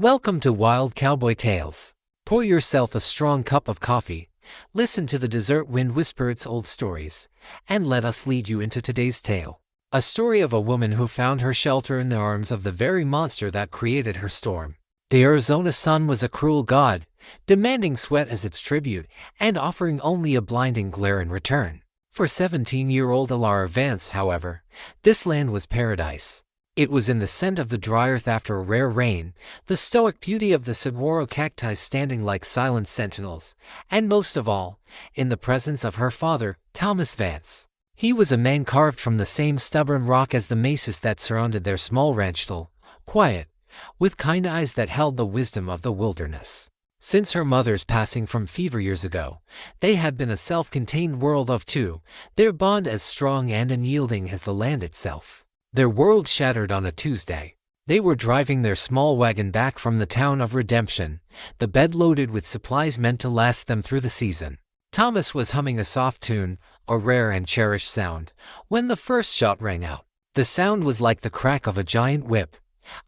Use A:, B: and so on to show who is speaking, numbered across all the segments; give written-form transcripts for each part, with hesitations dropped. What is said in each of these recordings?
A: Welcome to Wild Cowboy Tales. Pour yourself a strong cup of coffee, listen to the desert wind whisper its old stories, and let us lead you into today's tale. A story of a woman who found her shelter in the arms of the very monster that created her storm. The Arizona sun was a cruel god, demanding sweat as its tribute and offering only a blinding glare in return. For 17-year-old Alara Vance, however, this land was paradise. It was in the scent of the dry earth after a rare rain, the stoic beauty of the saguaro cacti standing like silent sentinels, and most of all, in the presence of her father, Thomas Vance. He was a man carved from the same stubborn rock as the mesas that surrounded their small ranch, dull, quiet, with kind eyes that held the wisdom of the wilderness. Since her mother's passing from fever years ago, they had been a self-contained world of two, their bond as strong and unyielding as the land itself. Their world shattered on a Tuesday. They were driving their small wagon back from the town of Redemption, the bed loaded with supplies meant to last them through the season. Thomas was humming a soft tune, a rare and cherished sound, when the first shot rang out. The sound was like the crack of a giant whip,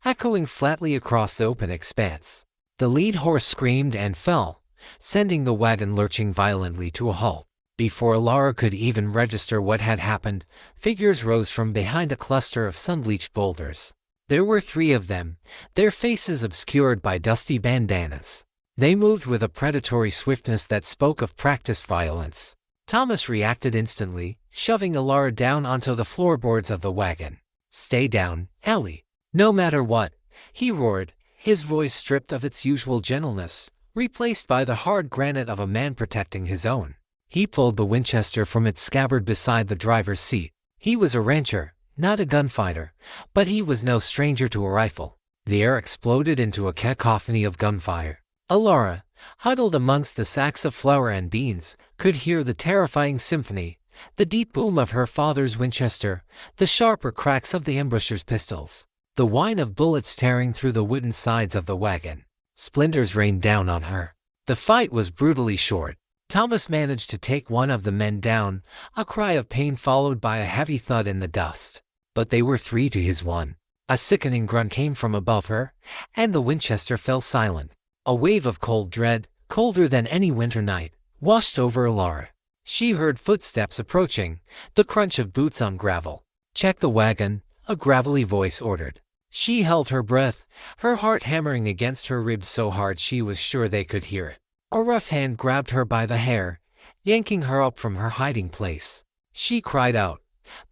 A: echoing flatly across the open expanse. The lead horse screamed and fell, sending the wagon lurching violently to a halt. Before Alara could even register what had happened, figures rose from behind a cluster of sun-bleached boulders. There were 3 of them, their faces obscured by dusty bandanas. They moved with a predatory swiftness that spoke of practiced violence. Thomas reacted instantly, shoving Alara down onto the floorboards of the wagon. "Stay down, Ellie. No matter what," he roared, his voice stripped of its usual gentleness, replaced by the hard granite of a man protecting his own. He pulled the Winchester from its scabbard beside the driver's seat. He was a rancher, not a gunfighter, but he was no stranger to a rifle. The air exploded into a cacophony of gunfire. Alara, huddled amongst the sacks of flour and beans, could hear the terrifying symphony, the deep boom of her father's Winchester, the sharper cracks of the ambusher's pistols, the whine of bullets tearing through the wooden sides of the wagon. Splinters rained down on her. The fight was brutally short. Thomas managed to take one of the men down, a cry of pain followed by a heavy thud in the dust. But they were 3 to his 1. A sickening grunt came from above her, and the Winchester fell silent. A wave of cold dread, colder than any winter night, washed over Alara. She heard footsteps approaching, the crunch of boots on gravel. "Check the wagon," a gravelly voice ordered. She held her breath, her heart hammering against her ribs so hard she was sure they could hear it. A rough hand grabbed her by the hair, yanking her up from her hiding place. She cried out,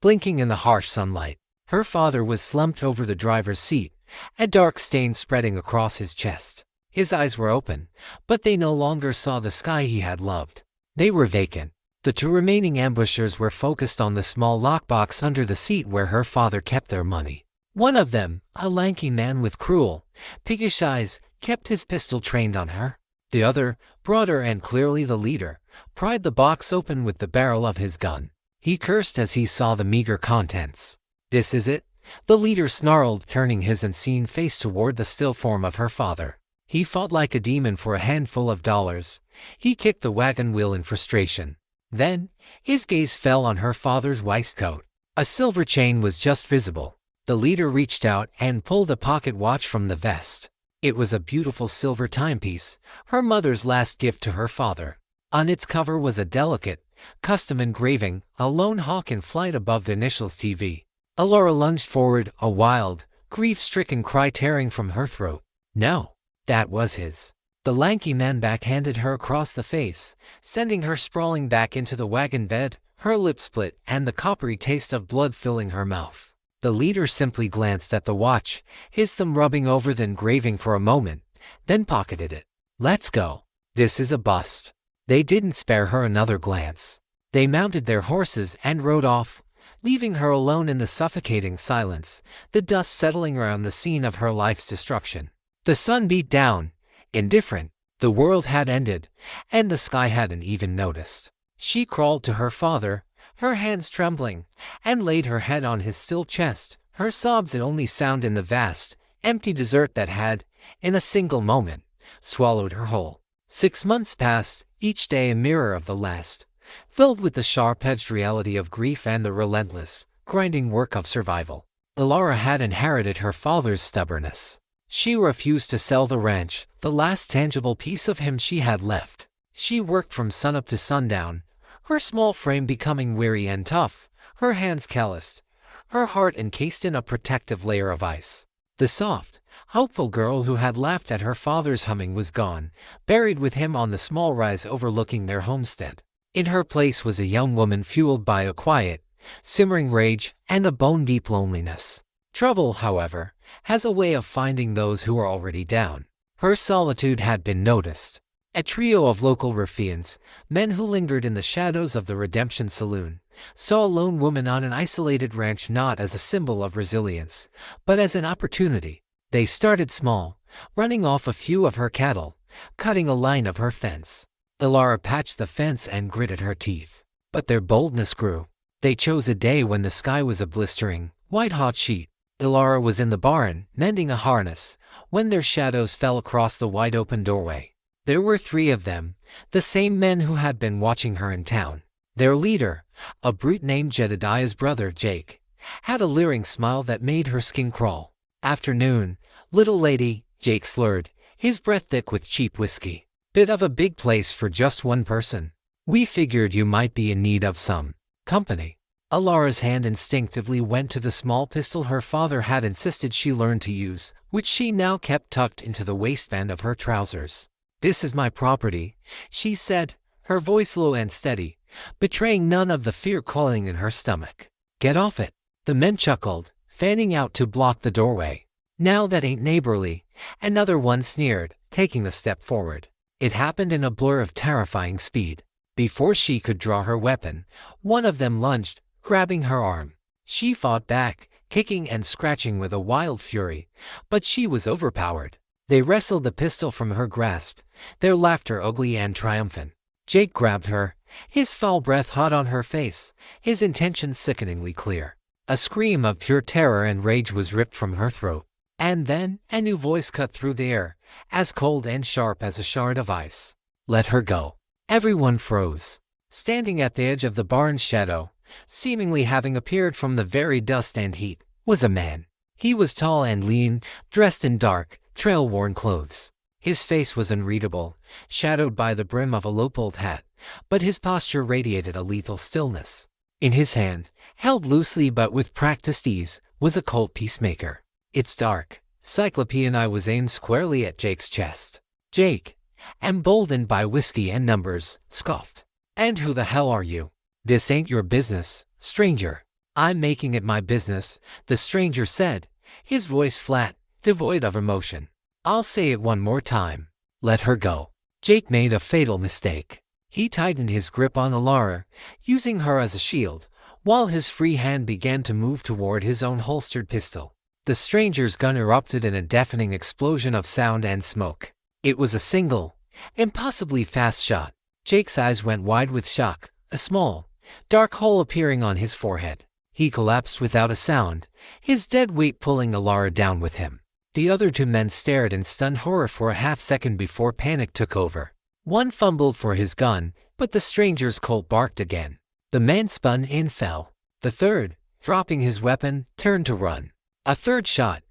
A: blinking in the harsh sunlight. Her father was slumped over the driver's seat, a dark stain spreading across his chest. His eyes were open, but they no longer saw the sky he had loved. They were vacant. The 2 remaining ambushers were focused on the small lockbox under the seat where her father kept their money. One of them, a lanky man with cruel, piggish eyes, kept his pistol trained on her. The other, broader and clearly the leader, pried the box open with the barrel of his gun. He cursed as he saw the meager contents. "This is it?" the leader snarled, turning his unseen face toward the still form of her father. He fought like a demon for a handful of dollars. He kicked the wagon wheel in frustration. Then, his gaze fell on her father's waistcoat. A silver chain was just visible. The leader reached out and pulled a pocket watch from the vest. It was a beautiful silver timepiece, her mother's last gift to her father. On its cover was a delicate, custom engraving, a lone hawk in flight above the initials TV. Alara lunged forward, a wild, grief-stricken cry tearing from her throat. No, that was his. The lanky man backhanded her across the face, sending her sprawling back into the wagon bed, her lips split and the coppery taste of blood filling her mouth. The leader simply glanced at the watch, his thumb rubbing over the engraving for a moment, then pocketed it. "Let's go. This is a bust." They didn't spare her another glance. They mounted their horses and rode off, leaving her alone in the suffocating silence, the dust settling around the scene of her life's destruction. The sun beat down, indifferent. The world had ended, and the sky hadn't even noticed. She crawled to her father, her hands trembling, and laid her head on his still chest, her sobs the only sound in the vast, empty desert that had, in a single moment, swallowed her whole. 6 months passed, each day a mirror of the last, filled with the sharp-edged reality of grief and the relentless, grinding work of survival. Alara had inherited her father's stubbornness. She refused to sell the ranch, the last tangible piece of him she had left. She worked from sunup to sundown, her small frame becoming weary and tough, her hands calloused, her heart encased in a protective layer of ice. The soft, hopeful girl who had laughed at her father's humming was gone, buried with him on the small rise overlooking their homestead. In her place was a young woman fueled by a quiet, simmering rage and a bone-deep loneliness. Trouble, however, has a way of finding those who are already down. Her solitude had been noticed. A trio of local ruffians, men who lingered in the shadows of the Redemption Saloon, saw a lone woman on an isolated ranch not as a symbol of resilience, but as an opportunity. They started small, running off a few of her cattle, cutting a line of her fence. Ilara patched the fence and gritted her teeth. But their boldness grew. They chose a day when the sky was a blistering, white-hot sheet. Ilara was in the barn, mending a harness, when their shadows fell across the wide-open doorway. There were 3 of them, the same men who had been watching her in town. Their leader, a brute named Jedediah's brother Jake, had a leering smile that made her skin crawl. "Afternoon, little lady," Jake slurred, his breath thick with cheap whiskey. "Bit of a big place for just one person. We figured you might be in need of some company." Ilara's hand instinctively went to the small pistol her father had insisted she learn to use, which she now kept tucked into the waistband of her trousers. "This is my property," she said, her voice low and steady, betraying none of the fear coiling in her stomach. "Get off it." The men chuckled, fanning out to block the doorway. "Now that ain't neighborly," another one sneered, taking a step forward. It happened in a blur of terrifying speed. Before she could draw her weapon, one of them lunged, grabbing her arm. She fought back, kicking and scratching with a wild fury, but she was overpowered. They wrestled the pistol from her grasp, their laughter ugly and triumphant. Jake grabbed her, his foul breath hot on her face, his intentions sickeningly clear. A scream of pure terror and rage was ripped from her throat. And then, a new voice cut through the air, as cold and sharp as a shard of ice. "Let her go." Everyone froze. Standing at the edge of the barn's shadow, seemingly having appeared from the very dust and heat, was a man. He was tall and lean, dressed in dark, trail-worn clothes. His face was unreadable, shadowed by the brim of a low-pulled hat, but his posture radiated a lethal stillness. In his hand, held loosely but with practiced ease, was a Colt Peacemaker. Its dark, cyclopean eye was aimed squarely at Jake's chest. Jake, emboldened by whiskey and numbers, scoffed. "And who the hell are you?" "This ain't your business, stranger." "I'm making it my business," the stranger said, his voice flat, devoid of emotion. "I'll say it one more time. Let her go." Jake made a fatal mistake. He tightened his grip on Ilara, using her as a shield, while his free hand began to move toward his own holstered pistol. The stranger's gun erupted in a deafening explosion of sound and smoke. It was a single, impossibly fast shot. Jake's eyes went wide with shock, a small, dark hole appearing on his forehead. He collapsed without a sound, his dead weight pulling Ilara down with him. The other 2 men stared in stunned horror for a half-second before panic took over. One fumbled for his gun, but the stranger's Colt barked again. The man spun and fell. The third, dropping his weapon, turned to run. A third shot,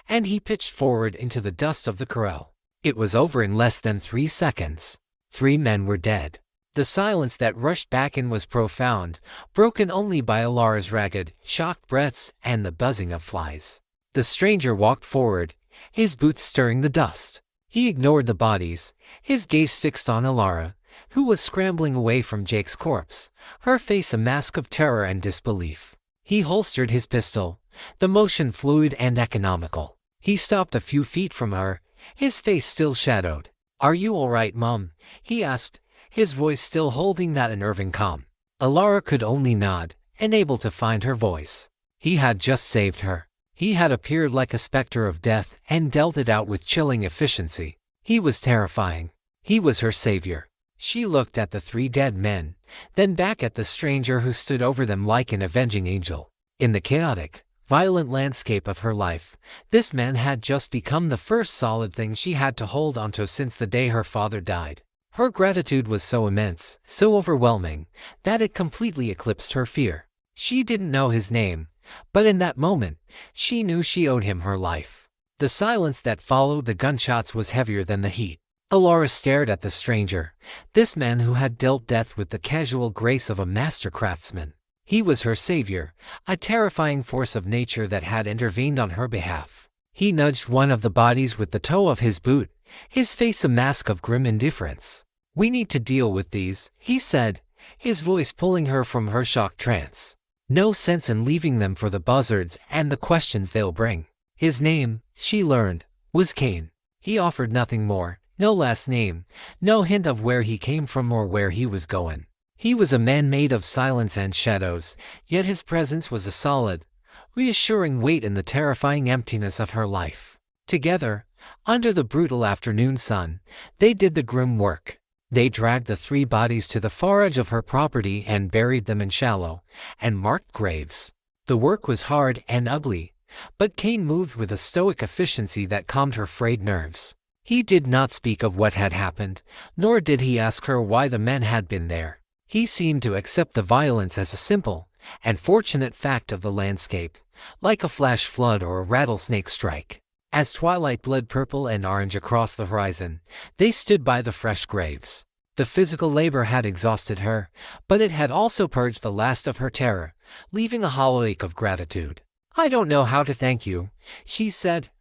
A: and he pitched forward into the dust of the corral. It was over in less than 3 seconds. 3 men were dead. The silence that rushed back in was profound, broken only by Ilara's ragged, shocked breaths and the buzzing of flies. The stranger walked forward, his boots stirring the dust. He ignored the bodies, his gaze fixed on Ilara, who was scrambling away from Jake's corpse, her face a mask of terror and disbelief. He holstered his pistol, the motion fluid and economical. He stopped a few feet from her, his face still shadowed. "Are you all right, Mom?" he asked, his voice still holding that unnerving calm. Ilara could only nod, unable to find her voice. He had just saved her. He had appeared like a specter of death and dealt it out with chilling efficiency. He was terrifying. He was her savior. She looked at the 3 dead men, then back at the stranger who stood over them like an avenging angel. In the chaotic, violent landscape of her life, this man had just become the first solid thing she had to hold onto since the day her father died. Her gratitude was so immense, so overwhelming, that it completely eclipsed her fear. She didn't know his name, but in that moment, she knew she owed him her life. The silence that followed the gunshots was heavier than the heat. Alara stared at the stranger, this man who had dealt death with the casual grace of a master craftsman. He was her savior, a terrifying force of nature that had intervened on her behalf. He nudged one of the bodies with the toe of his boot, his face a mask of grim indifference. "We need to deal with these," he said, his voice pulling her from her shocked trance. "No sense in leaving them for the buzzards and the questions they'll bring." His name, she learned, was Cain. He offered nothing more, no last name, no hint of where he came from or where he was going. He was a man made of silence and shadows, yet his presence was a solid, reassuring weight in the terrifying emptiness of her life. Together, under the brutal afternoon sun, they did the grim work. They dragged the 3 bodies to the far edge of her property and buried them in shallow and marked graves. The work was hard and ugly, but Cain moved with a stoic efficiency that calmed her frayed nerves. He did not speak of what had happened, nor did he ask her why the men had been there. He seemed to accept the violence as a simple and fortunate fact of the landscape, like a flash flood or a rattlesnake strike. As twilight bled purple and orange across the horizon, they stood by the fresh graves. The physical labor had exhausted her, but it had also purged the last of her terror, leaving a hollow ache of gratitude. "I don't know how to thank you," she said,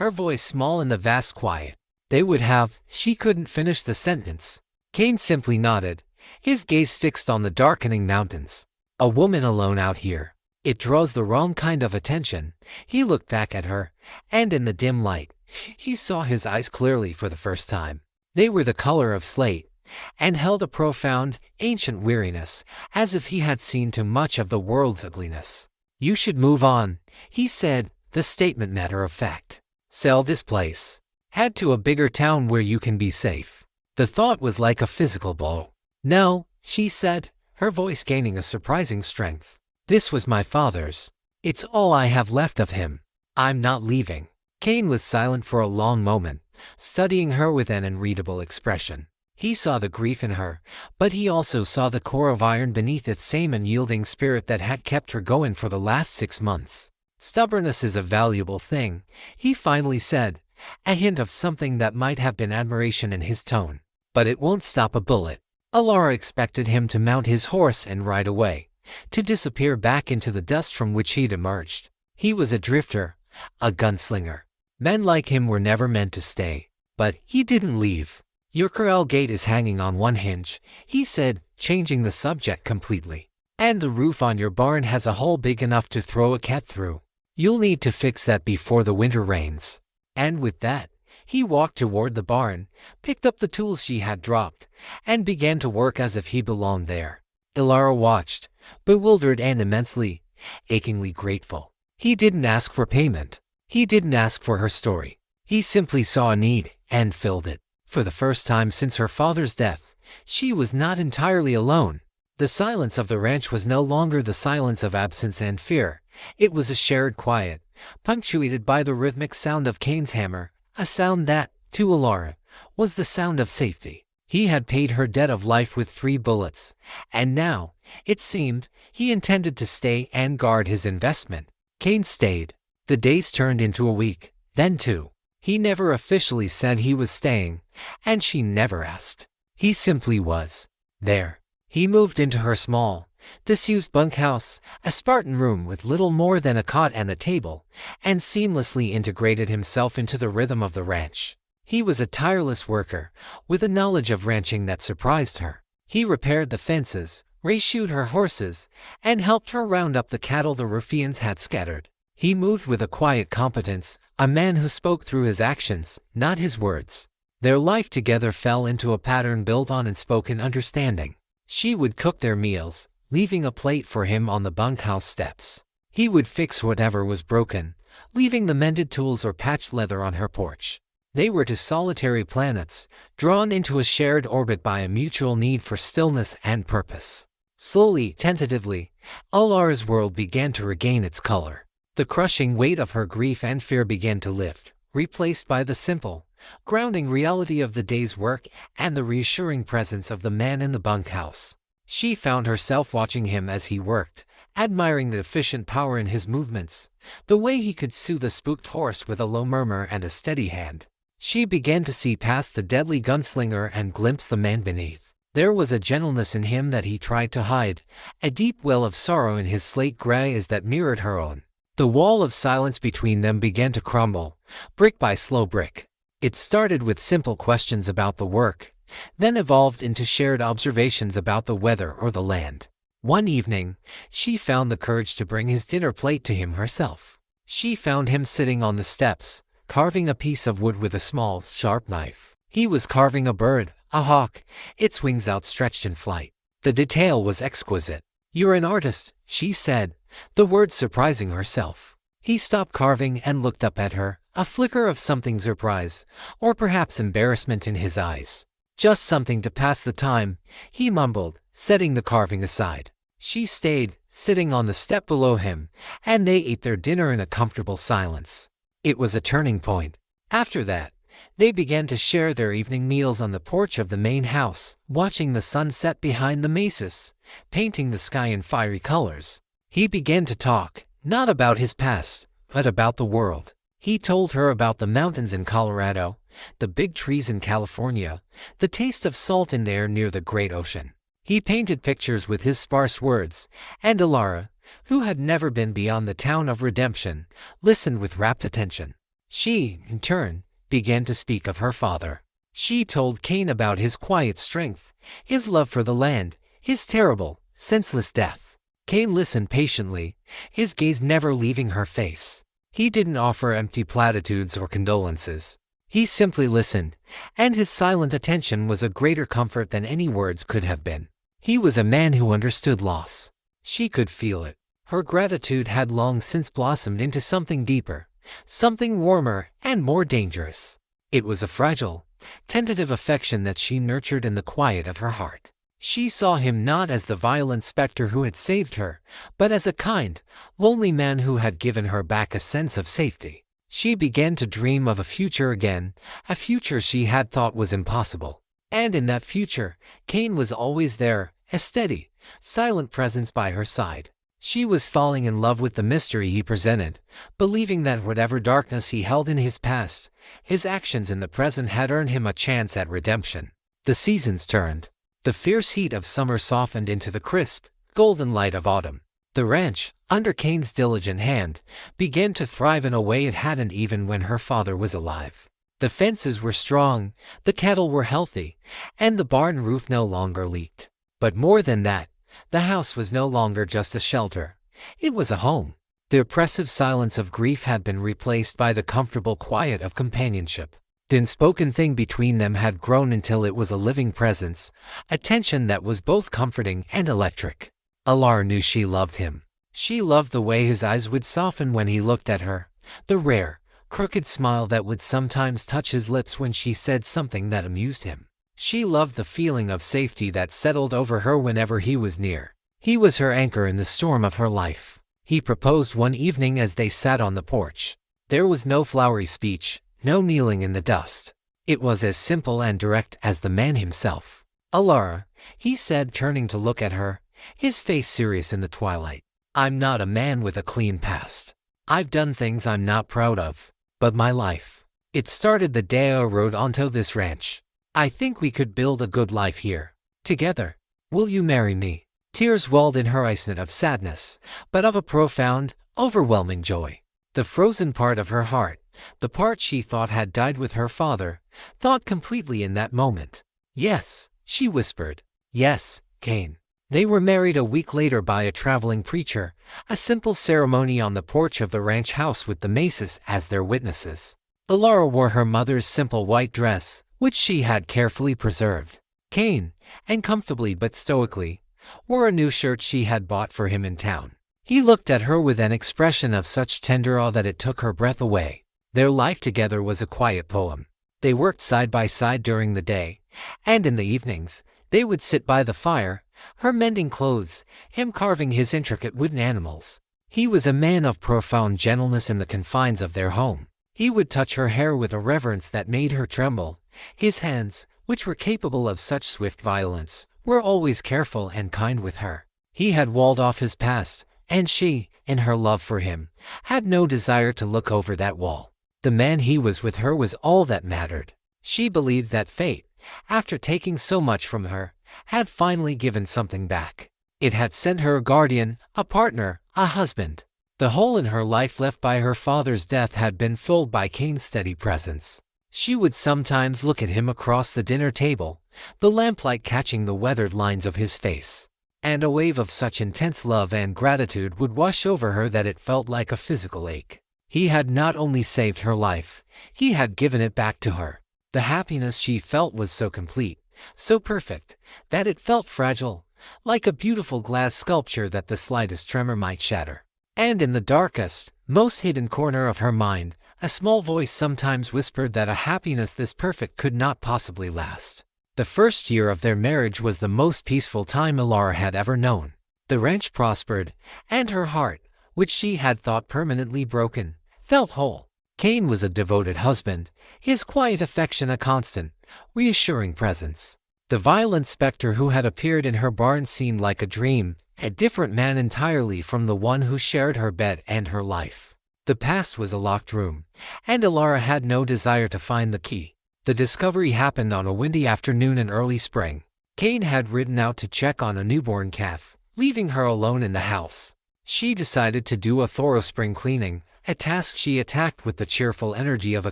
A: her voice small in the vast quiet. "They would have," she couldn't finish the sentence. Cain simply nodded, his gaze fixed on the darkening mountains. "A woman alone out here. It draws the wrong kind of attention." He looked back at her, and in the dim light, he saw his eyes clearly for the first time. They were the color of slate, and held a profound, ancient weariness, as if he had seen too much of the world's ugliness. "You should move on," he said, the statement matter of fact. "Sell this place. Head to a bigger town where you can be safe." The thought was like a physical blow. "No," she said, her voice gaining a surprising strength. "This was my father's. It's all I have left of him. I'm not leaving." Cain was silent for a long moment, studying her with an unreadable expression. He saw the grief in her, but he also saw the core of iron beneath its same unyielding spirit that had kept her going for the last 6 months. "Stubbornness is a valuable thing," he finally said, a hint of something that might have been admiration in his tone. "But it won't stop a bullet." Alara expected him to mount his horse and ride away, to disappear back into the dust from which he'd emerged. He was a drifter, a gunslinger. Men like him were never meant to stay. But he didn't leave. "Your corral gate is hanging on one hinge," he said, changing the subject completely. "And the roof on your barn has a hole big enough to throw a cat through. You'll need to fix that before the winter rains." And with that, he walked toward the barn, picked up the tools she had dropped, and began to work as if he belonged there. Alara watched, bewildered and immensely, achingly grateful. He didn't ask for payment. He didn't ask for her story. He simply saw a need and filled it. For the first time since her father's death, she was not entirely alone. The silence of the ranch was no longer the silence of absence and fear. It was a shared quiet, punctuated by the rhythmic sound of Cain's hammer, a sound that, to Alara, was the sound of safety. He had paid her debt of life with 3 bullets, and now, it seemed, he intended to stay and guard his investment. Cain stayed. The days turned into a week, then 2. He never officially said he was staying, and she never asked. He simply was there. He moved into her small, disused bunkhouse, a Spartan room with little more than a cot and a table, and seamlessly integrated himself into the rhythm of the ranch. He was a tireless worker, with a knowledge of ranching that surprised her. He repaired the fences, reshoed her horses, and helped her round up the cattle the ruffians had scattered. He moved with a quiet competence, a man who spoke through his actions, not his words. Their life together fell into a pattern built on unspoken understanding. She would cook their meals, leaving a plate for him on the bunkhouse steps. He would fix whatever was broken, leaving the mended tools or patched leather on her porch. They were two solitary planets, drawn into a shared orbit by a mutual need for stillness and purpose. Slowly, tentatively, Alara's world began to regain its color. The crushing weight of her grief and fear began to lift, replaced by the simple, grounding reality of the day's work and the reassuring presence of the man in the bunkhouse. She found herself watching him as he worked, admiring the efficient power in his movements, the way he could soothe a spooked horse with a low murmur and a steady hand. She began to see past the deadly gunslinger and glimpse the man beneath. There was a gentleness in him that he tried to hide, a deep well of sorrow in his slate gray eyes that mirrored her own. The wall of silence between them began to crumble, brick by slow brick. It started with simple questions about the work, then evolved into shared observations about the weather or the land. One evening, she found the courage to bring his dinner plate to him herself. She found him sitting on the steps, carving a piece of wood with a small, sharp knife. He was carving a bird, a hawk, its wings outstretched in flight. The detail was exquisite. "You're an artist," she said, the word surprising herself. He stopped carving and looked up at her, a flicker of something surprise, or perhaps embarrassment in his eyes. "Just something to pass the time," he mumbled, setting the carving aside. She stayed, sitting on the step below him, and they ate their dinner in a comfortable silence. It was a turning point. After that, they began to share their evening meals on the porch of the main house, watching the sun set behind the mesas, painting the sky in fiery colors. He began to talk, not about his past, but about the world. He told her about the mountains in Colorado, the big trees in California, the taste of salt in the air near the great ocean. He painted pictures with his sparse words, and Alara, who had never been beyond the town of Redemption, listened with rapt attention. She, in turn, began to speak of her father. She told Cain about his quiet strength, his love for the land, his terrible, senseless death. Cain listened patiently, his gaze never leaving her face. He didn't offer empty platitudes or condolences. He simply listened, and his silent attention was a greater comfort than any words could have been. He was a man who understood loss. She could feel it. Her gratitude had long since blossomed into something deeper, something warmer and more dangerous. It was a fragile, tentative affection that she nurtured in the quiet of her heart. She saw him not as the violent specter who had saved her, but as a kind, lonely man who had given her back a sense of safety. She began to dream of a future again, a future she had thought was impossible. And in that future, Cain was always there, a steady, silent presence by her side. She was falling in love with the mystery he presented, believing that whatever darkness he held in his past, his actions in the present had earned him a chance at redemption. The seasons turned. The fierce heat of summer softened into the crisp, golden light of autumn. The ranch, under Cain's diligent hand, began to thrive in a way it hadn't even when her father was alive. The fences were strong, the cattle were healthy, and the barn roof no longer leaked. But more than that, the house was no longer just a shelter. It was a home. The oppressive silence of grief had been replaced by the comfortable quiet of companionship. The unspoken thing between them had grown until it was a living presence, a tension that was both comforting and electric. Alara knew she loved him. She loved the way his eyes would soften when he looked at her, the rare, crooked smile that would sometimes touch his lips when she said something that amused him. She loved the feeling of safety that settled over her whenever he was near. He was her anchor in the storm of her life. He proposed one evening as they sat on the porch. There was no flowery speech, no kneeling in the dust. It was as simple and direct as the man himself. "Alara," he said, turning to look at her, his face serious in the twilight. "I'm not a man with a clean past. I've done things I'm not proud of. But my life, it started the day I rode onto this ranch. I think we could build a good life here. Together. Will you marry me?" Tears welled in her eyes, not of sadness, but of a profound, overwhelming joy. The frozen part of her heart, the part she thought had died with her father, thawed completely in that moment. "Yes," she whispered. "Yes, Cain." They were married a week later by a traveling preacher, a simple ceremony on the porch of the ranch house with the mesas as their witnesses. Alara wore her mother's simple white dress, which she had carefully preserved. Cain, and comfortably but stoically, wore a new shirt she had bought for him in town. He looked at her with an expression of such tender awe that it took her breath away. Their life together was a quiet poem. They worked side by side during the day, and in the evenings, they would sit by the fire, her mending clothes, him carving his intricate wooden animals. He was a man of profound gentleness in the confines of their home. He would touch her hair with a reverence that made her tremble. His hands, which were capable of such swift violence, were always careful and kind with her. He had walled off his past, and she, in her love for him, had no desire to look over that wall. The man he was with her was all that mattered. She believed that fate, after taking so much from her, had finally given something back. It had sent her a guardian, a partner, a husband. The hole in her life left by her father's death had been filled by Cain's steady presence. She would sometimes look at him across the dinner table, the lamplight catching the weathered lines of his face. And a wave of such intense love and gratitude would wash over her that it felt like a physical ache. He had not only saved her life, he had given it back to her. The happiness she felt was so complete, so perfect, that it felt fragile, like a beautiful glass sculpture that the slightest tremor might shatter. And in the darkest, most hidden corner of her mind, a small voice sometimes whispered that a happiness this perfect could not possibly last. The first year of their marriage was the most peaceful time Ilara had ever known. The ranch prospered, and her heart, which she had thought permanently broken, felt whole. Cain was a devoted husband, his quiet affection a constant, reassuring presence. The violent specter who had appeared in her barn seemed like a dream, a different man entirely from the one who shared her bed and her life. The past was a locked room, and Ilara had no desire to find the key. The discovery happened on a windy afternoon in early spring. Cain had ridden out to check on a newborn calf, leaving her alone in the house. She decided to do a thorough spring cleaning, a task she attacked with the cheerful energy of a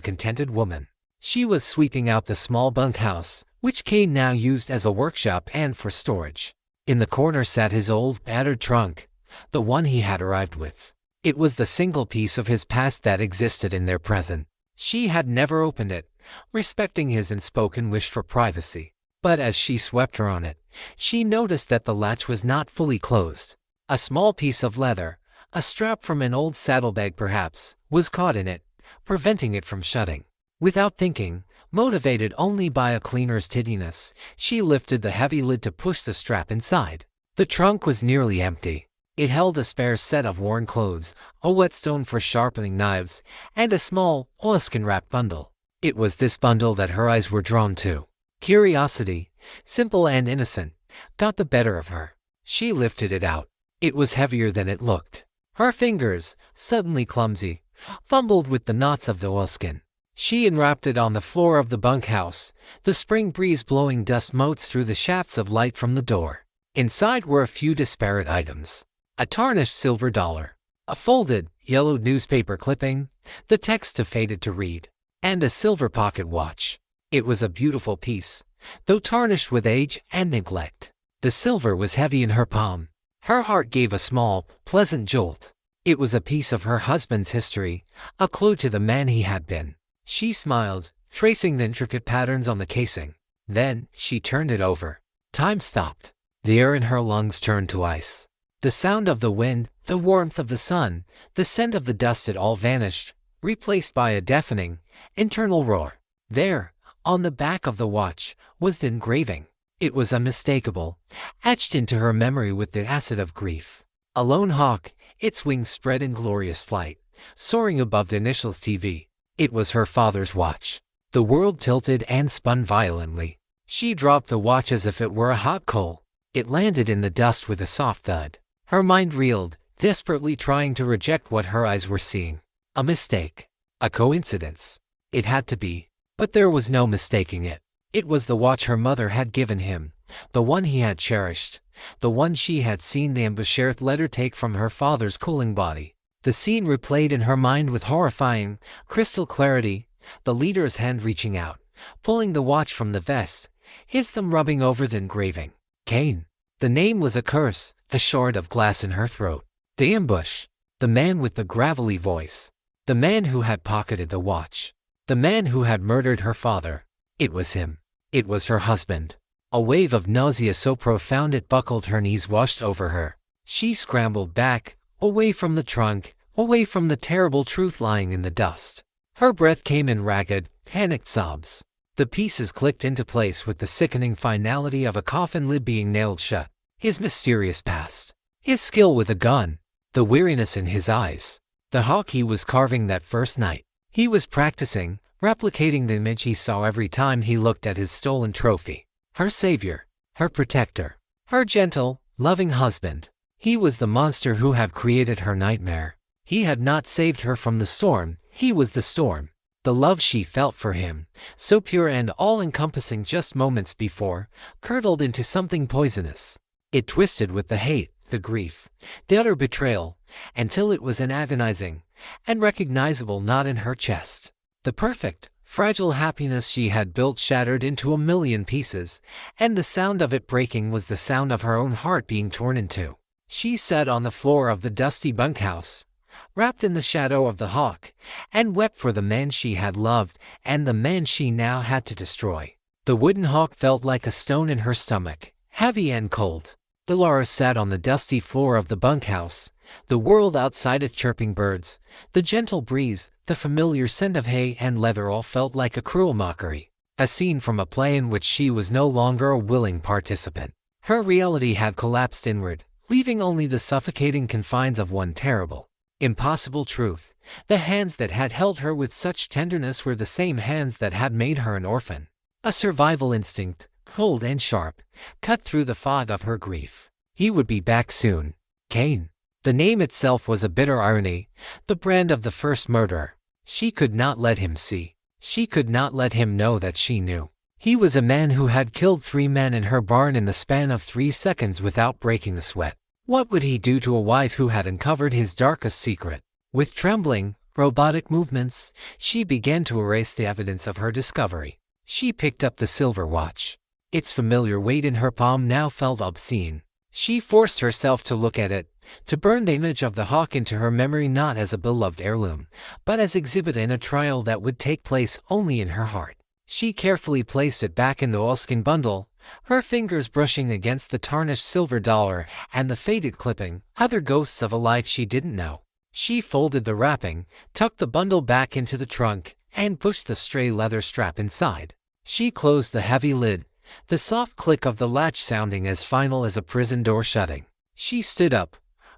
A: contented woman. She was sweeping out the small bunkhouse, which Cain now used as a workshop and for storage. In the corner sat his old, battered trunk, the one he had arrived with. It was the single piece of his past that existed in their present. She had never opened it, respecting his unspoken wish for privacy. But as she swept her on it, she noticed that the latch was not fully closed. A small piece of leather, a strap from an old saddlebag perhaps, was caught in it, preventing it from shutting. Without thinking, motivated only by a cleaner's tidiness, she lifted the heavy lid to push the strap inside. The trunk was nearly empty. It held a spare set of worn clothes, a whetstone for sharpening knives, and a small, oilskin-wrapped bundle. It was this bundle that her eyes were drawn to. Curiosity, simple and innocent, got the better of her. She lifted it out. It was heavier than it looked. Her fingers, suddenly clumsy, fumbled with the knots of the oilskin. She unwrapped it on the floor of the bunkhouse, the spring breeze blowing dust motes through the shafts of light from the door. Inside were a few disparate items. A tarnished silver dollar, a folded, yellowed newspaper clipping, the text too faded to read, and a silver pocket watch. It was a beautiful piece, though tarnished with age and neglect. The silver was heavy in her palm. Her heart gave a small, pleasant jolt. It was a piece of her husband's history, a clue to the man he had been. She smiled, tracing the intricate patterns on the casing. Then, she turned it over. Time stopped. The air in her lungs turned to ice. The sound of the wind, the warmth of the sun, the scent of the dust had all vanished, replaced by a deafening, internal roar. There, on the back of the watch, was the engraving. It was unmistakable, etched into her memory with the acid of grief. A lone hawk, its wings spread in glorious flight, soaring above the initials TV. It was her father's watch. The world tilted and spun violently. She dropped the watch as if it were a hot coal. It landed in the dust with a soft thud. Her mind reeled, desperately trying to reject what her eyes were seeing. A mistake. A coincidence. It had to be. But there was no mistaking it. It was the watch her mother had given him, the one he had cherished, the one she had seen the embouched letter take from her father's cooling body. The scene replayed in her mind with horrifying, crystal clarity, the leader's hand reaching out, pulling the watch from the vest, his thumb rubbing over the engraving. Cain. The name was a curse, a shard of glass in her throat. The ambush. The man with the gravelly voice. The man who had pocketed the watch. The man who had murdered her father. It was him. It was her husband. A wave of nausea so profound it buckled her knees washed over her. She scrambled back, away from the trunk, away from the terrible truth lying in the dust. Her breath came in ragged, panicked sobs. The pieces clicked into place with the sickening finality of a coffin lid being nailed shut. His mysterious past. His skill with a gun. The weariness in his eyes. The hawk he was carving that first night. He was practicing, replicating the image he saw every time he looked at his stolen trophy. Her savior. Her protector. Her gentle, loving husband. He was the monster who had created her nightmare. He had not saved her from the storm, he was the storm. The love she felt for him, so pure and all-encompassing just moments before, curdled into something poisonous. It twisted with the hate, the grief, the utter betrayal, until it was an agonizing and recognizable knot in her chest. The perfect, fragile happiness she had built shattered into a million pieces, and the sound of it breaking was the sound of her own heart being torn in two. She sat on the floor of the dusty bunkhouse, wrapped in the shadow of the hawk, and wept for the man she had loved and the man she now had to destroy. The wooden hawk felt like a stone in her stomach, heavy and cold. Dolores sat on the dusty floor of the bunkhouse, the world outside it chirping birds, the gentle breeze, the familiar scent of hay and leather all felt like a cruel mockery. A scene from a play in which she was no longer a willing participant. Her reality had collapsed inward, leaving only the suffocating confines of one terrible, impossible truth. The hands that had held her with such tenderness were the same hands that had made her an orphan. A survival instinct, cold and sharp, cut through the fog of her grief. He would be back soon. Cain. The name itself was a bitter irony, the brand of the first murderer. She could not let him see. She could not let him know that she knew. He was a man who had killed 3 men in her barn in the span of 3 seconds without breaking a sweat. What would he do to a wife who had uncovered his darkest secret? With trembling, robotic movements, she began to erase the evidence of her discovery. She picked up the silver watch. Its familiar weight in her palm now felt obscene. She forced herself to look at it, to burn the image of the hawk into her memory not as a beloved heirloom, but as exhibit in a trial that would take place only in her heart. She carefully placed it back in the oilskin bundle, her fingers brushing against the tarnished silver dollar and the faded clipping, other ghosts of a life she didn't know. She folded the wrapping, tucked the bundle back into the trunk, and pushed the stray leather strap inside. She closed the heavy lid, the soft click of the latch sounding as final as a prison door shutting. She stood up,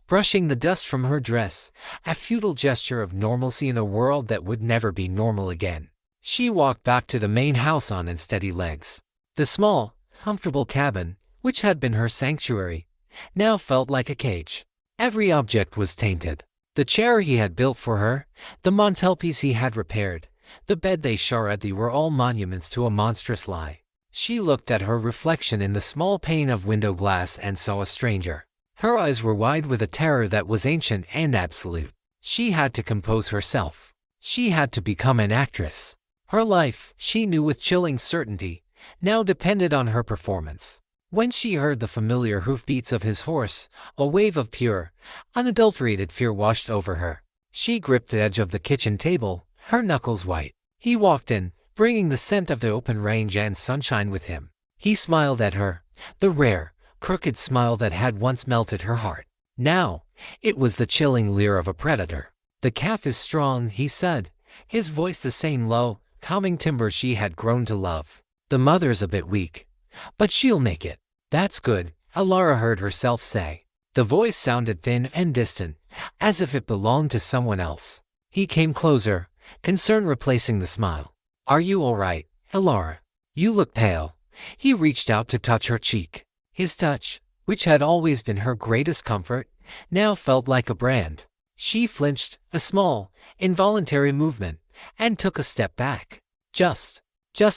A: brushing the dust from her dress, a futile gesture of normalcy in a world that would never be normal again. She walked back to the main house on unsteady legs. The small, comfortable cabin, which had been her sanctuary, now felt like a cage. Every object was tainted. The chair he had built for her, the mantelpiece he had repaired, the bed they shared were all monuments to a monstrous lie. She looked at her reflection in the small pane of window glass and saw a stranger. Her eyes were wide with a terror that was ancient and absolute. She had to compose herself. She had to become an actress. Her life, she knew with chilling certainty, now depended on her performance. When she heard the familiar hoofbeats of his horse, a wave of pure, unadulterated fear washed over her. She gripped the edge of the kitchen table, her knuckles white. He walked in, bringing the scent of the open range and sunshine with him. He smiled at her, the rare, crooked smile that had once melted her heart. Now, it was the chilling leer of a predator. "The calf is strong," he said, his voice the same low, calming timbre she had grown to love. "The mother's a bit weak, but she'll make it." "That's good," Alara heard herself say. The voice sounded thin and distant, as if it belonged to someone else. He came closer, concern replacing the smile. "Are you all right, Alara? You look pale." He reached out to touch her cheek. His touch, which had always been her greatest comfort, now felt like a brand. She flinched, a small, involuntary movement, and took a step back. Just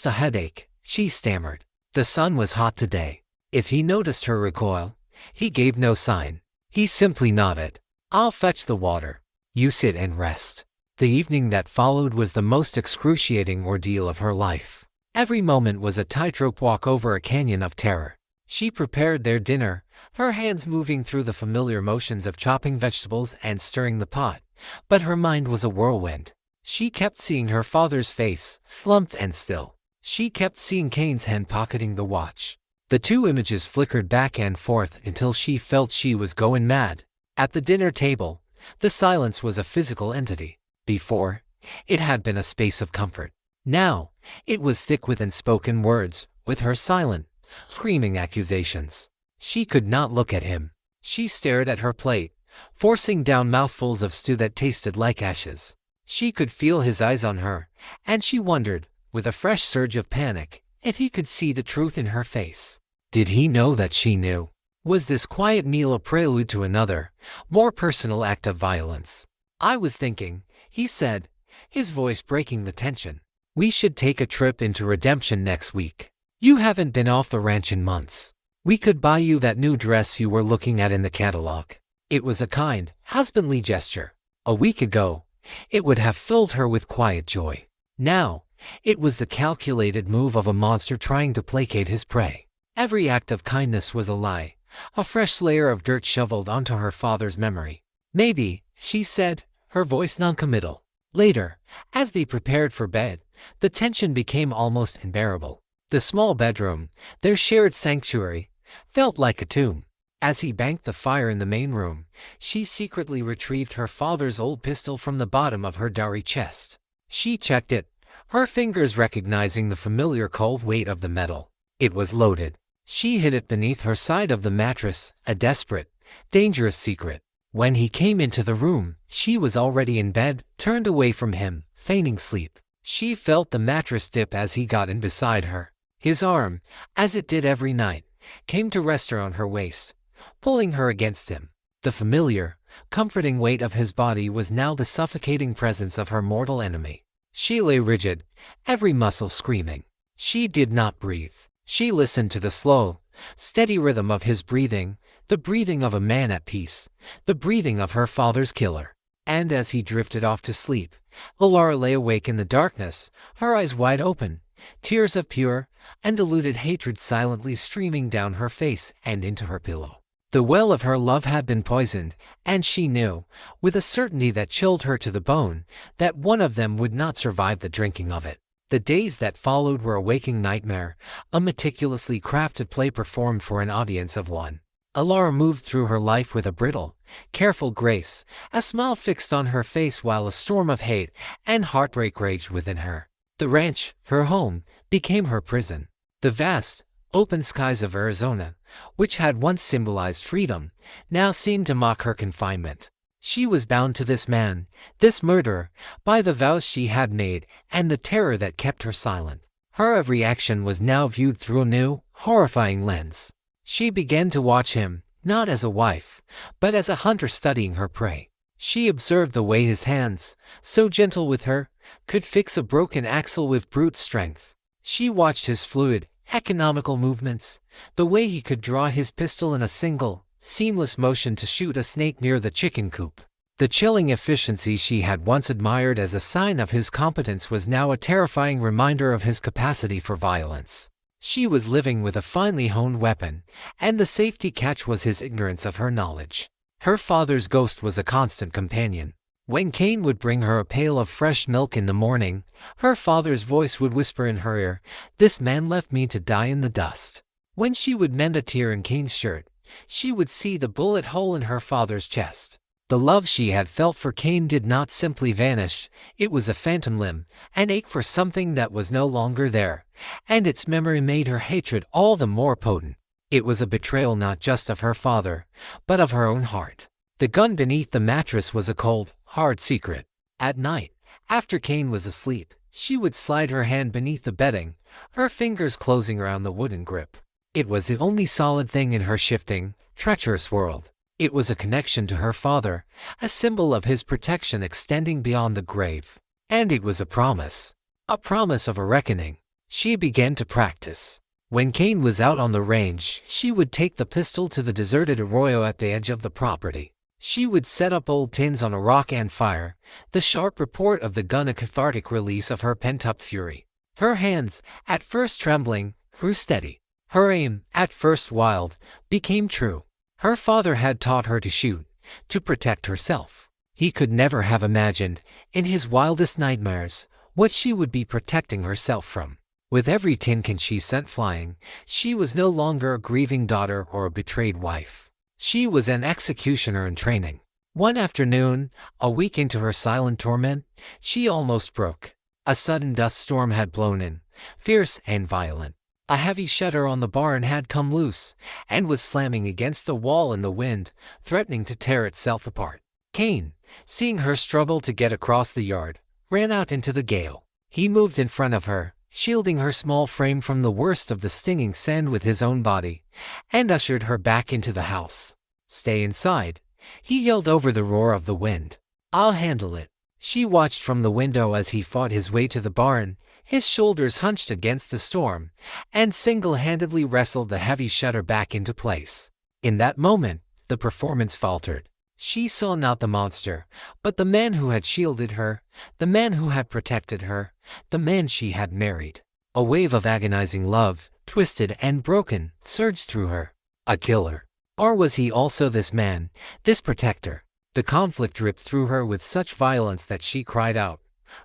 A: a headache," she stammered. The sun was hot today. If he noticed her recoil, he gave no sign. He simply nodded. "I'll fetch the water. You sit and rest." The evening that followed was the most excruciating ordeal of her life. Every moment was a tightrope walk over a canyon of terror. She prepared their dinner, her hands moving through the familiar motions of chopping vegetables and stirring the pot, but her mind was a whirlwind. She kept seeing her father's face, slumped and still. She kept seeing Cain's hand pocketing the watch. The two images flickered back and forth until she felt she was going mad. At the dinner table, the silence was a physical entity. Before, it had been a space of comfort. Now, it was thick with unspoken words, with her silent, screaming accusations. She could not look at him. She stared at her plate, forcing down mouthfuls of stew that tasted like ashes. She could feel his eyes on her, and she wondered, with a fresh surge of panic, if he could see the truth in her face. Did he know that she knew? Was this quiet meal a prelude to another, more personal act of violence? "I was thinking," he said, his voice breaking the tension. "We should take a trip into Redemption next week. You haven't been off the ranch in months. We could buy you that new dress you were looking at in the catalog." It was a kind, husbandly gesture. A week ago, it would have filled her with quiet joy. Now, it was the calculated move of a monster trying to placate his prey. Every act of kindness was a lie, a fresh layer of dirt shoveled onto her father's memory. "Maybe," she said, her voice noncommittal. Later, as they prepared for bed, the tension became almost unbearable. The small bedroom, their shared sanctuary, felt like a tomb. As he banked the fire in the main room, she secretly retrieved her father's old pistol from the bottom of her dowry chest. She checked it, her fingers recognizing the familiar cold weight of the metal. It was loaded. She hid it beneath her side of the mattress, a desperate, dangerous secret. When he came into the room, she was already in bed, turned away from him, feigning sleep. She felt the mattress dip as he got in beside her. His arm, as it did every night, came to rest on her waist, pulling her against him. The familiar, comforting weight of his body was now the suffocating presence of her mortal enemy. She lay rigid, every muscle screaming. She did not breathe. She listened to the slow, steady rhythm of his breathing, the breathing of a man at peace, the breathing of her father's killer. And as he drifted off to sleep, Laura lay awake in the darkness, her eyes wide open, tears of pure, undiluted hatred silently streaming down her face and into her pillow. The well of her love had been poisoned, and she knew, with a certainty that chilled her to the bone, that one of them would not survive the drinking of it. The days that followed were a waking nightmare, a meticulously crafted play performed for an audience of one. Alara moved through her life with a brittle, careful grace, a smile fixed on her face while a storm of hate and heartbreak raged within her. The ranch, her home, became her prison. The vast, open skies of Arizona, which had once symbolized freedom, now seemed to mock her confinement. She was bound to this man, this murderer, by the vows she had made and the terror that kept her silent. Her every action was now viewed through a new, horrifying lens. She began to watch him, not as a wife, but as a hunter studying her prey. She observed the way his hands, so gentle with her, could fix a broken axle with brute strength. She watched his fluid, economical movements, the way he could draw his pistol in a single, seamless motion to shoot a snake near the chicken coop. The chilling efficiency she had once admired as a sign of his competence was now a terrifying reminder of his capacity for violence. She was living with a finely honed weapon, and the safety catch was his ignorance of her knowledge. Her father's ghost was a constant companion. When Cain would bring her a pail of fresh milk in the morning, her father's voice would whisper in her ear, "This man left me to die in the dust." When she would mend a tear in Cain's shirt, she would see the bullet hole in her father's chest. The love she had felt for Cain did not simply vanish, it was a phantom limb, an ache for something that was no longer there, and its memory made her hatred all the more potent. It was a betrayal not just of her father, but of her own heart. The gun beneath the mattress was a cold, hard secret. At night, after Cain was asleep, she would slide her hand beneath the bedding, her fingers closing around the wooden grip. It was the only solid thing in her shifting, treacherous world. It was a connection to her father, a symbol of his protection extending beyond the grave. And it was a promise of a reckoning. She began to practice. When Cain was out on the range, she would take the pistol to the deserted arroyo at the edge of the property. She would set up old tins on a rock and fire, the sharp report of the gun a cathartic release of her pent-up fury. Her hands, at first trembling, grew steady. Her aim, at first wild, became true. Her father had taught her to shoot, to protect herself. He could never have imagined, in his wildest nightmares, what she would be protecting herself from. With every tin can she sent flying, she was no longer a grieving daughter or a betrayed wife. She was an executioner in training. One afternoon, a week into her silent torment, she almost broke. A sudden dust storm had blown in, fierce and violent. A heavy shutter on the barn had come loose, and was slamming against the wall in the wind, threatening to tear itself apart. Cain, seeing her struggle to get across the yard, ran out into the gale. He moved in front of her, shielding her small frame from the worst of the stinging sand with his own body, and ushered her back into the house. "Stay inside," he yelled over the roar of the wind. "I'll handle it." She watched from the window as he fought his way to the barn, his shoulders hunched against the storm, and single-handedly wrestled the heavy shutter back into place. In that moment, the performance faltered. She saw not the monster, but the man who had shielded her, the man who had protected her, the man she had married. A wave of agonizing love, twisted and broken, surged through her. A killer. Or was he also this man, this protector? The conflict ripped through her with such violence that she cried out,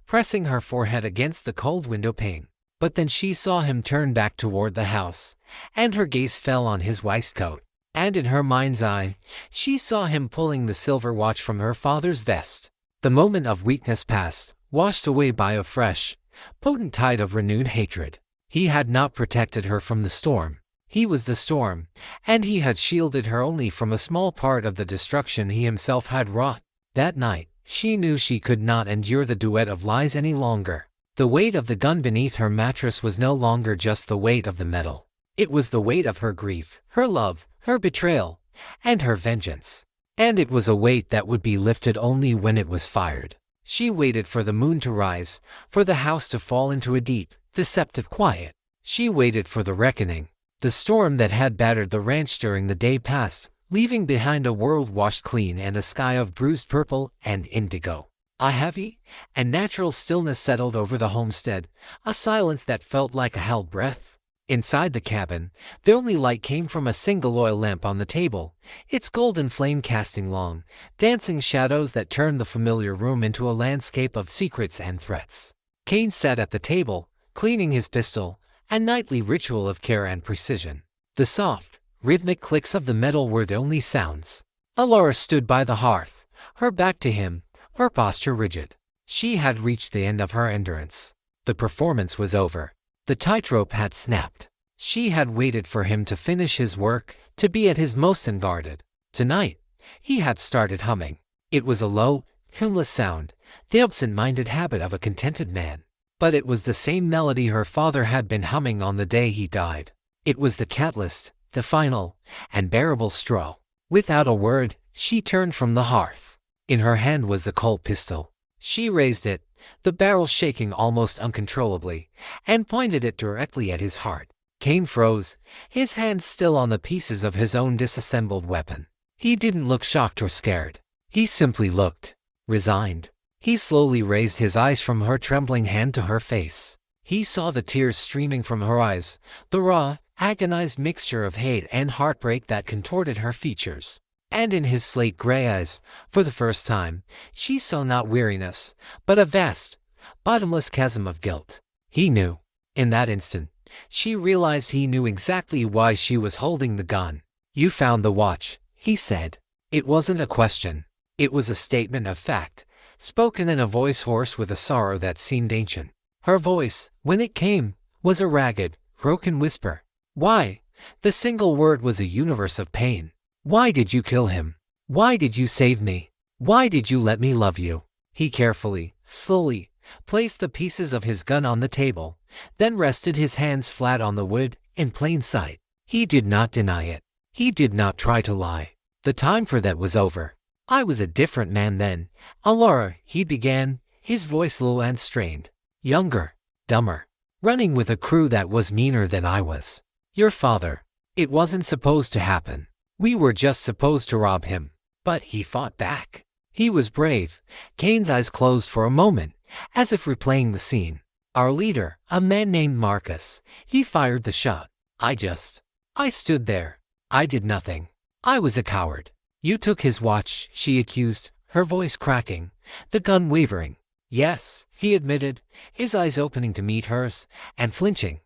A: pressing her forehead against the cold window pane. But then she saw him turn back toward the house, and her gaze fell on his waistcoat. And in her mind's eye, she saw him pulling the silver watch from her father's vest. The moment of weakness passed, washed away by a fresh, potent tide of renewed hatred. He had not protected her from the storm. He was the storm, and he had shielded her only from a small part of the destruction he himself had wrought. That night, she knew she could not endure the duet of lies any longer. The weight of the gun beneath her mattress was no longer just the weight of the metal. It was the weight of her grief, her love, her betrayal, and her vengeance. And it was a weight that would be lifted only when it was fired. She waited for the moon to rise, for the house to fall into a deep, deceptive quiet. She waited for the reckoning. The storm that had battered the ranch during the day passed, leaving behind a world washed clean and a sky of bruised purple and indigo. A heavy and natural stillness settled over the homestead, a silence that felt like a held breath. Inside the cabin, the only light came from a single oil lamp on the table, its golden flame casting long, dancing shadows that turned the familiar room into a landscape of secrets and threats. Kane sat at the table, cleaning his pistol, a nightly ritual of care and precision. The soft, rhythmic clicks of the metal were the only sounds. Alora stood by the hearth, her back to him, her posture rigid. She had reached the end of her endurance. The performance was over. The tightrope had snapped. She had waited for him to finish his work, to be at his most unguarded. Tonight, he had started humming. It was a low, tuneless sound, the absent-minded habit of a contented man. But it was the same melody her father had been humming on the day he died. It was the catalyst, the final, and bearable straw. Without a word, she turned from the hearth. In her hand was the Colt pistol. She raised it, the barrel shaking almost uncontrollably, and pointed it directly at his heart. Kane froze, his hands still on the pieces of his own disassembled weapon. He didn't look shocked or scared. He simply looked resigned. He slowly raised his eyes from her trembling hand to her face. He saw the tears streaming from her eyes, the raw, agonized mixture of hate and heartbreak that contorted her features. And in his slate-gray eyes, for the first time, she saw not weariness, but a vast, bottomless chasm of guilt. He knew. In that instant, she realized he knew exactly why she was holding the gun. "You found the watch," he said. It wasn't a question. It was a statement of fact, spoken in a voice hoarse with a sorrow that seemed ancient. Her voice, when it came, was a ragged, broken whisper. "Why?" The single word was a universe of pain. "Why did you kill him? Why did you save me? Why did you let me love you?" He carefully, slowly, placed the pieces of his gun on the table, then rested his hands flat on the wood, in plain sight. He did not deny it. He did not try to lie. The time for that was over. "I was a different man then, Alora," he began, his voice low and strained. "Younger, dumber, running with a crew that was meaner than I was. Your father. It wasn't supposed to happen. We were just supposed to rob him." But he fought back. He was brave. Kane's eyes closed for a moment, as if replaying the scene. "Our leader, a man named Marcus, he fired the shot. I stood there. I did nothing. I was a coward." "You took his watch," she accused, her voice cracking, the gun wavering. "Yes," he admitted, his eyes opening to meet hers, and flinching.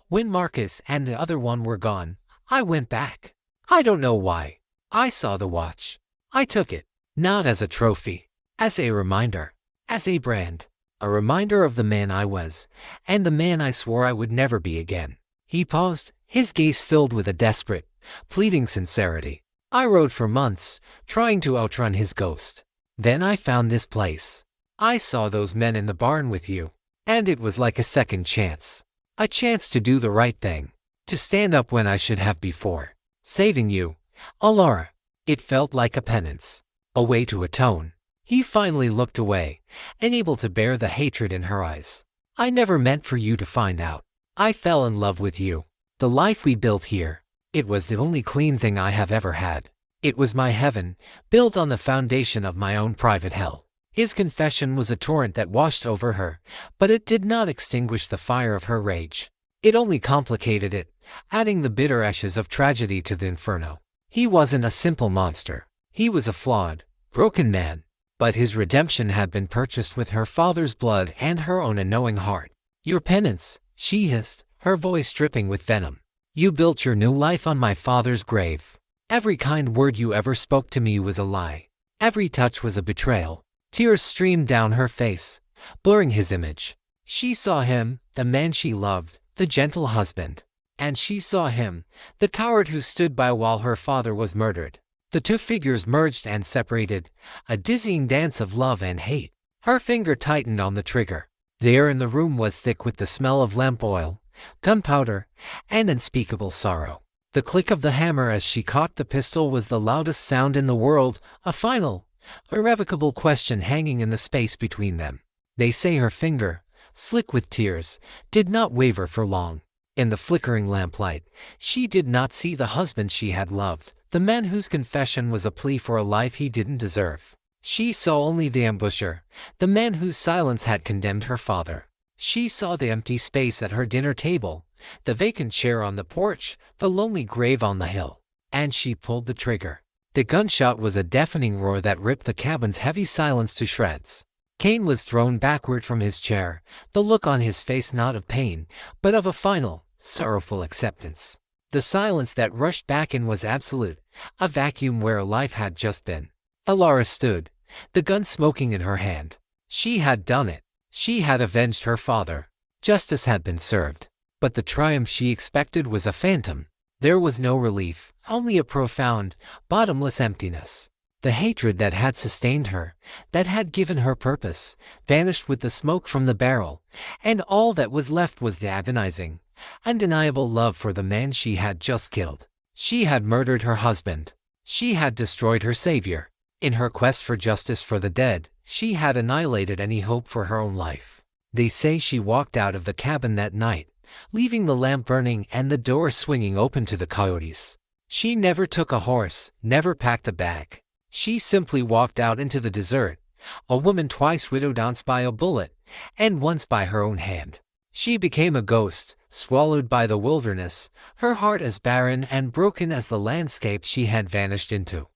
A: When Marcus and the other one were gone, I went back. I don't know why. I saw the watch. I took it, not as a trophy, as a reminder, as a brand, a reminder of the man I was, and the man I swore I would never be again." He paused, his gaze filled with a desperate, pleading sincerity. "I rode for months, trying to outrun his ghost. Then I found this place. I saw those men in the barn with you. And it was like a second chance. A chance to do the right thing. To stand up when I should have before. Saving you, Alara. It felt like a penance. A way to atone. He finally looked away, unable to bear the hatred in her eyes. I never meant for you to find out. I fell in love with you. The life we built here. It was the only clean thing I have ever had. It was my heaven, built on the foundation of my own private hell. His confession was a torrent that washed over her, but it did not extinguish the fire of her rage. It only complicated it, adding the bitter ashes of tragedy to the inferno. He wasn't a simple monster. He was a flawed, broken man. But his redemption had been purchased with her father's blood and her own unknowing heart. Your penance, she hissed, her voice dripping with venom. You built your new life on my father's grave. Every kind word you ever spoke to me was a lie. Every touch was a betrayal. Tears streamed down her face, blurring his image. She saw him, the man she loved, the gentle husband. And she saw him, the coward who stood by while her father was murdered. The two figures merged and separated, a dizzying dance of love and hate. Her finger tightened on the trigger. The air in the room was thick with the smell of lamp oil, gunpowder, and unspeakable sorrow. The click of the hammer as she cocked the pistol was the loudest sound in the world, a final, irrevocable question hanging in the space between them. They say her finger, slick with tears, did not waver for long. In the flickering lamplight, she did not see the husband she had loved, the man whose confession was a plea for a life he didn't deserve. She saw only the ambusher, the man whose silence had condemned her father. She saw the empty space at her dinner table, the vacant chair on the porch, the lonely grave on the hill. And she pulled the trigger. The gunshot was a deafening roar that ripped the cabin's heavy silence to shreds. Kane was thrown backward from his chair, the look on his face not of pain, but of a final, sorrowful acceptance. The silence that rushed back in was absolute, a vacuum where a life had just been. Alara stood, the gun smoking in her hand. She had done it. She had avenged her father. Justice had been served. But the triumph she expected was a phantom. There was no relief, only a profound, bottomless emptiness. The hatred that had sustained her, that had given her purpose, vanished with the smoke from the barrel, and all that was left was the agonizing, undeniable love for the man she had just killed. She had murdered her husband. She had destroyed her savior. In her quest for justice for the dead, she had annihilated any hope for her own life. They say she walked out of the cabin that night, leaving the lamp burning and the door swinging open to the coyotes. She never took a horse, never packed a bag. She simply walked out into the desert, a woman twice widowed once by a bullet, and once by her own hand. She became a ghost, swallowed by the wilderness, her heart as barren and broken as the landscape she had vanished into.